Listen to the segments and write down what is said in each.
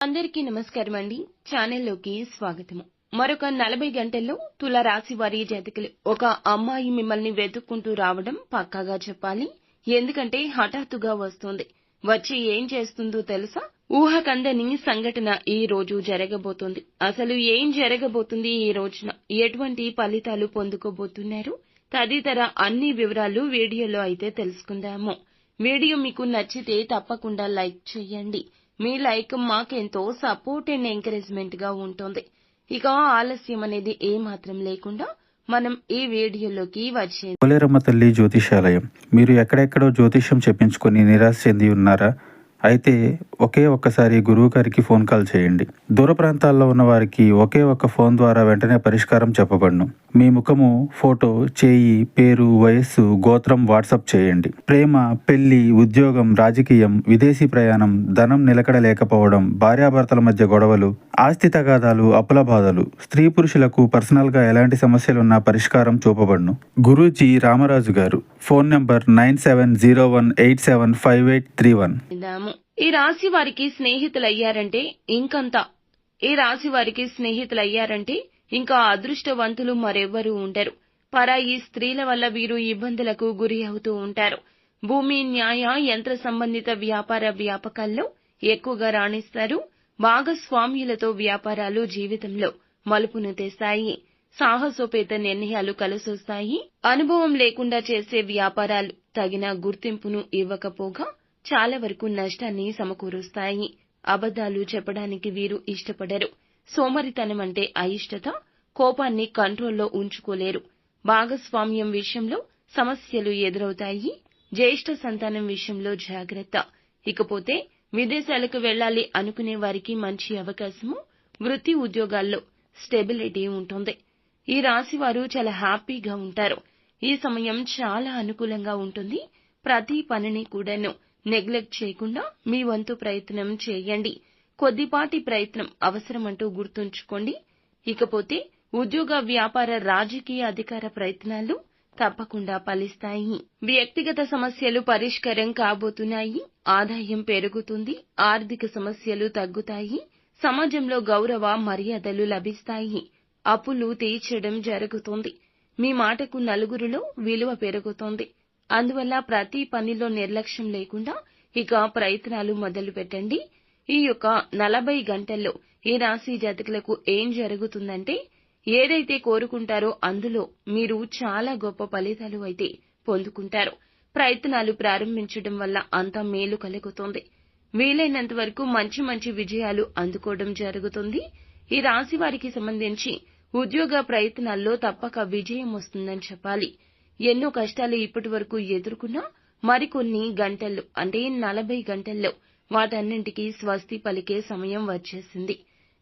అందరికీ నమస్కారం అండి. ఛానల్లోకి స్వాగతము. మరొక 40 గంటల్లో తుల రాశి వారి జాతకులు ఒక అమ్మాయి మిమ్మల్ని వెతుక్కుంటూ రావడం పక్కాగా చెప్పాలి. ఎందుకంటే హఠాత్తుగా వస్తుంది. వచ్చి ఏం చేస్తుందో తెలుసా? ఊహకందని సంఘటన ఈ రోజు జరగబోతోంది. అసలు ఏం జరగబోతుంది ఈ రోజున? ఎటువంటి ఫలితాలు పొందుకోబోతున్నారు? తదితర అన్ని వివరాలు వీడియోలో అయితే తెలుసుకుందాము. వీడియో మీకు నచ్చితే తప్పకుండా లైక్ చేయండి. మీ లైక్ మాకెంతో సపోర్ట్ అండ్ ఎంకరేజ్మెంట్ గా ఉంటుంది. ఇక ఆలస్యం అనేది ఏమాత్రం లేకుండా మనం ఈ వీడియోలోకి వచ్చేది. పోలేరమ్మ తల్లి జ్యోతిషాలయం. మీరు ఎక్కడెక్కడో జ్యోతిష్యం చెప్పించుకొని నిరాశ చెంది ఉన్నారా? అయితే ఒకే ఒక్కసారి గురువు గారికి ఫోన్ కాల్ చేయండి. దూర ప్రాంతాల్లో ఉన్న వారికి ఒకే ఒక్క ఫోన్ ద్వారా వెంటనే పరిష్కారం చెప్పబడును. మీ ముఖము, ఫోటో, చేయి, పేరు, వయస్సు, గోత్రం వాట్సాప్ చేయండి. ప్రేమ, పెళ్లి, ఉద్యోగం, రాజకీయం, విదేశీ ప్రయాణం, ధనం నిలకడ లేకపోవడం, భార్యాభర్తల మధ్య గొడవలు, ఆస్తి తగాదాలు, అప్పుల బాధలు, స్త్రీ పురుషులకు పర్సనల్ గా ఎలాంటి సమస్యలున్నా పరిష్కారం చూపబడును. గురూజీ రామరాజు గారు. Phone number 9701875831. ఈ రాశి వారికి స్నేహితులయ్యారంటే ఇంకా అదృష్టవంతులు మరెవ్వరూ ఉండరు. పరాయి స్త్రీల వల్ల వీరు ఇబ్బందులకు గురి అవుతూ ఉంటారు. భూమి, న్యాయ, యంత్ర సంబంధిత వ్యాపార వ్యాపకాల్లో ఎక్కువగా రాణిస్తారు. భాగస్వామ్యులతో వ్యాపారాలు జీవితంలో మలుపును తెస్తాయి. సాహసోపేత నిర్ణయాలు కలిసొస్తాయి. అనుభవం లేకుండా చేసే వ్యాపారాలు తగిన గుర్తింపును ఇవ్వకపోగా చాలా వరకు నష్టాన్ని సమకూరుస్తాయి. అబద్ధాలు చెప్పడానికి వీరు ఇష్టపడరు. సోమరితనం అంటే అయిష్టత. కోపాన్ని కంట్రోల్లో ఉంచుకోలేరు. భాగస్వామ్యం విషయంలో సమస్యలు ఎదురవుతాయి. జ్యేష్ఠ సంతానం విషయంలో జాగ్రత్త. ఇకపోతే విదేశాలకు వెళ్లాలి అనుకునే వారికి మంచి అవకాశము. వృత్తి ఉద్యోగాల్లో స్టెబిలిటీ ఉంటుంది. ఈ రాశి వారు చాలా హ్యాపీగా ఉంటారు. ఈ సమయం చాలా అనుకూలంగా ఉంటుంది. ప్రతి పనిని కూడాను నెగ్లెక్ట్ చేయకుండా మీ వంతు ప్రయత్నం చేయండి. కొద్దిపాటి ప్రయత్నం అవసరమంటూ గుర్తుంచుకోండి. ఇకపోతే ఉద్యోగ, వ్యాపార, రాజకీయ, అధికార ప్రయత్నాలు తప్పకుండా ఫలిస్తాయి. వ్యక్తిగత సమస్యలు పరిష్కారం కాబోతున్నాయి. ఆదాయం పెరుగుతుంది. ఆర్థిక సమస్యలు తగ్గుతాయి. సమాజంలో గౌరవ మర్యాదలు లభిస్తాయి. అప్పులు తీర్చడం జరుగుతుంది. మీ మాటకు నలుగురిలో విలువ పెరుగుతుంది. అందువల్ల ప్రతి పనిలో నిర్లక్ష్యం లేకుండా ఇక ప్రయత్నాలు మొదలు పెట్టండి. ఈ యొక్క 40 గంటల్లో ఈ రాశి జాతకులకు ఏం జరుగుతుందంటే, ఏదైతే కోరుకుంటారో అందులో మీరు చాలా గొప్ప ఫలితాలు అయితే పొందుకుంటారు. ప్రయత్నాలు ప్రారంభించడం వల్ల అంతా మేలు కలుగుతుంది. వీలైనంత వరకు మంచి మంచి విజయాలు అందుకోవడం జరుగుతుంది. ఈ రాశి వారికి సంబంధించి ఉద్యోగ ప్రయత్నాల్లో తప్పక విజయం వస్తుందని చెప్పాలి. ఎన్నో కష్టాలు ఇప్పటి వరకు ఎదుర్కొన్నా మరికొన్ని గంటల్లో అంటే 40 గంటల్లో వాటన్నింటికీ స్వస్తి పలికే సమయం వచ్చేసింది.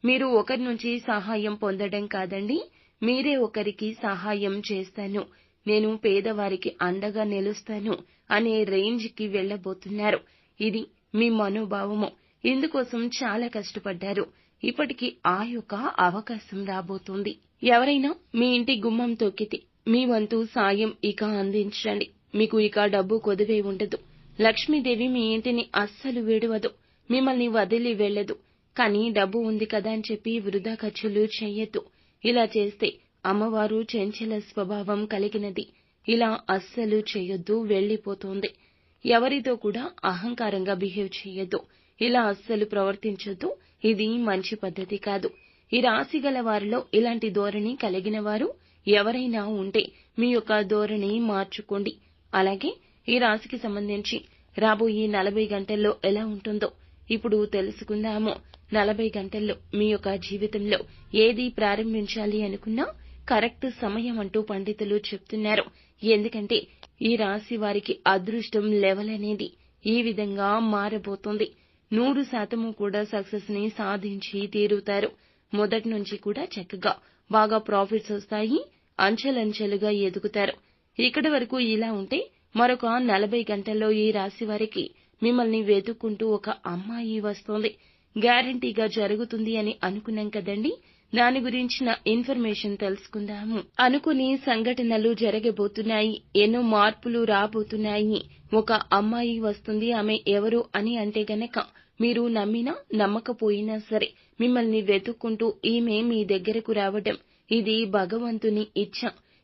మీరు ఒకరి నుంచి సహాయం పొందడం కాదండి, మీరే ఒకరికి సహాయం చేస్తాను, నేను పేదవారికి అండగా నిలుస్తాను అనే రేంజ్కి వెళ్లబోతున్నారు. ఇది మీ మనోభావము. ఇందుకోసం చాలా కష్టపడ్డారు. ఇప్పటికి ఆ యొక్క అవకాశం రాబోతుంది. ఎవరైనా మీ ఇంటి గుమ్మం తొక్కితే మీ వంతు సాయం ఇక అందించండి. మీకు ఇక డబ్బు కొదువే ఉండదు. లక్ష్మీదేవి మీ ఇంటిని అస్సలు విడవదు. మిమ్మల్ని వదిలి వెళ్లదు. కానీ డబ్బు ఉంది కదా అని చెప్పి వృధా ఖర్చులు చేయొద్దు. ఇలా చేస్తే అమ్మవారు చంచల స్వభావం కలిగినది. ఇలా అస్సలు చేయొద్దు, వెళ్లిపోతుంది. ఎవరితో కూడా అహంకారంగా బిహేవ్ చేయొద్దు. ఇలా అస్సలు ప్రవర్తించొద్దు. ఇది మంచి పద్ధతి కాదు. ఈ రాశి గల వారిలో ఇలాంటి ధోరణి కలిగిన వారు ఎవరైనా ఉంటే మీ యొక్క ధోరణి మార్చుకోండి. అలాగే ఈ రాశికి సంబంధించి రాబోయే 40 గంటల్లో ఎలా ఉంటుందో ఇప్పుడు తెలుసుకుందాము. 40 గంటల్లో మీ యొక్క జీవితంలో ఏది ప్రారంభించాలి అనుకున్నా కరెక్ట్ సమయం అంటూ పండితులు చెప్తున్నారు. ఎందుకంటే ఈ రాశి వారికి అదృష్టం లెవెల్ అనేది ఈ విధంగా మారబోతోంది. 100% కూడా సక్సెస్ ని సాధించి తీరుతారు. మొదటి నుంచి కూడా చక్కగా బాగా ప్రాఫిట్స్ వస్తాయి. అంచెలంచెలుగా ఎదుగుతారు. ఇక్కడి వరకు ఇలా ఉంటే మరొక 40 గంటల్లో ఈ రాశి వారికి మిమ్మల్ని వెతుక్కుంటూ ఒక అమ్మాయి వస్తోంది. గ్యారంటీగా జరుగుతుంది అని అనుకున్నాం కదండి. దాని గురించిన ఇన్ఫర్మేషన్ తెలుసుకుందాము. అనుకుని సంఘటనలు జరగబోతున్నాయి. ఎన్నో మార్పులు రాబోతున్నాయి. ఒక అమ్మాయి వస్తుంది. ఆమె ఎవరు అని అంటే గనక మీరు నమ్మినా నమ్మకపోయినా సరే మిమ్మల్ని వెతుక్కుంటూ ఈమె మీ దగ్గరకు రావడం ఇది భగవంతుని ఇచ్ఛ.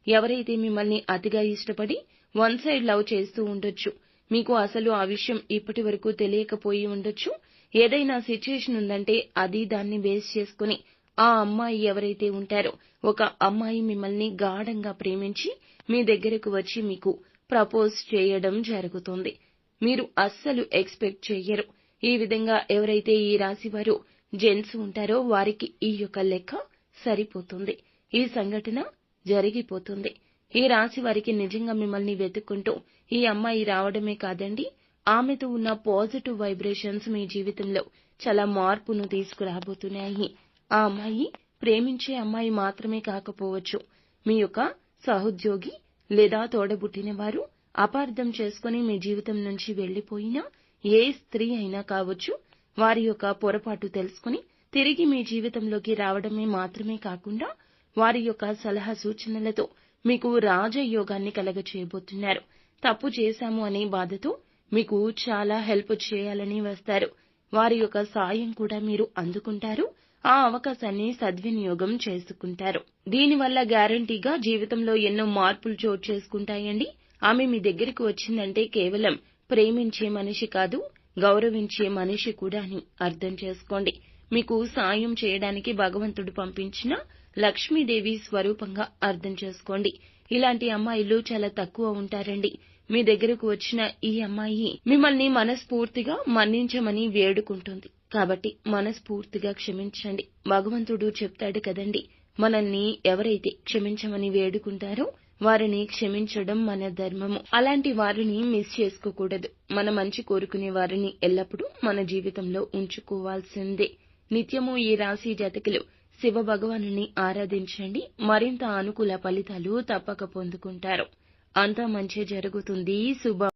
ఎవరైతే మిమ్మల్ని అతిగా ఇష్టపడి వన్ సైడ్ లవ్ చేస్తూ ఉండొచ్చు, మీకు అసలు ఆ విషయం ఇప్పటి వరకు తెలియకపోయి ఉండొచ్చు. ఏదైనా సిచ్యుయేషన్ ఉందంటే అది దాన్ని బేస్ చేసుకుని ఆ అమ్మాయి ఎవరైతే ఉంటారో ఒక అమ్మాయి మిమ్మల్ని గాఢంగా ప్రేమించి మీ దగ్గరకు వచ్చి మీకు ప్రపోజ్ చేయడం జరుగుతుంది. మీరు అస్సలు ఎక్స్పెక్ట్ చెయ్యరు. ఈ విధంగా ఎవరైతే ఈ రాశి వారు జెంట్స్ ఉంటారో వారికి ఈ యొక్క లెక్క సరిపోతుంది. ఈ సంఘటన జరిగిపోతుంది. ఈ రాశి వారికి నిజంగా మిమ్మల్ని వెతుక్కుంటూ ఈ అమ్మాయి రావడమే కాదండి, ఆమెతో ఉన్న పాజిటివ్ వైబ్రేషన్స్ మీ జీవితంలో చాలా మార్పును తీసుకురాబోతున్నాయి. ఆ అమ్మాయి ప్రేమించే అమ్మాయి మాత్రమే కాకపోవచ్చు, మీ యొక్క సహోద్యోగి లేదా తోడబుట్టిన వారు, అపార్థం చేసుకుని మీ జీవితం నుంచి వెళ్లిపోయిన ఏ స్త్రీ అయినా కావచ్చు. వారి యొక్క పొరపాటు తెలుసుకుని తిరిగి మీ జీవితంలోకి రావడమే మాత్రమే కాకుండా వారి యొక్క సలహా సూచనలతో మీకు రాజయోగాన్ని కలగచేయబోతున్నారు. తప్పు చేశాము అనే బాధతో మీకు చాలా హెల్ప్ చేయాలని వస్తారు. వారి యొక్క సాయం కూడా మీరు అందుకుంటారు. ఆ అవకాశాన్ని సద్వినియోగం చేసుకుంటారు. దీనివల్ల గ్యారంటీగా జీవితంలో ఎన్నో మార్పులు చోటు చేసుకుంటాయండి. ఆమె మీ దగ్గరికి వచ్చిందంటే కేవలం ప్రేమించే మనిషి కాదు, గౌరవించే మనిషి కూడా అని అర్థం చేసుకోండి. మీకు సాయం చేయడానికి భగవంతుడు పంపించిన లక్ష్మీదేవి స్వరూపంగా అర్థం చేసుకోండి. ఇలాంటి అమ్మాయిలు చాలా తక్కువ ఉంటారండి. మీ దగ్గరకు వచ్చిన ఈ అమ్మాయి మిమ్మల్ని మనస్ఫూర్తిగా మన్నించమని వేడుకుంటుంది. కాబట్టి మనస్ఫూర్తిగా క్షమించండి. భగవంతుడు చెప్తాడు కదండి, మనల్ని ఎవరైతే క్షమించమని వేడుకుంటారో వారిని క్షమించడం మన ధర్మము. అలాంటి వారిని మిస్ చేసుకోకూడదు. మన మంచి కోరుకునే వారిని ఎల్లప్పుడూ మన జీవితంలో ఉంచుకోవాల్సిందే. నిత్యము ఈ రాశి జాతకులు శివ భగవానుని ఆరాధించండి. మరింత అనుకూల ఫలితాలు తప్పక పొందుకుంటారు. అంతా మంచి జరుగుతుంది. శుభ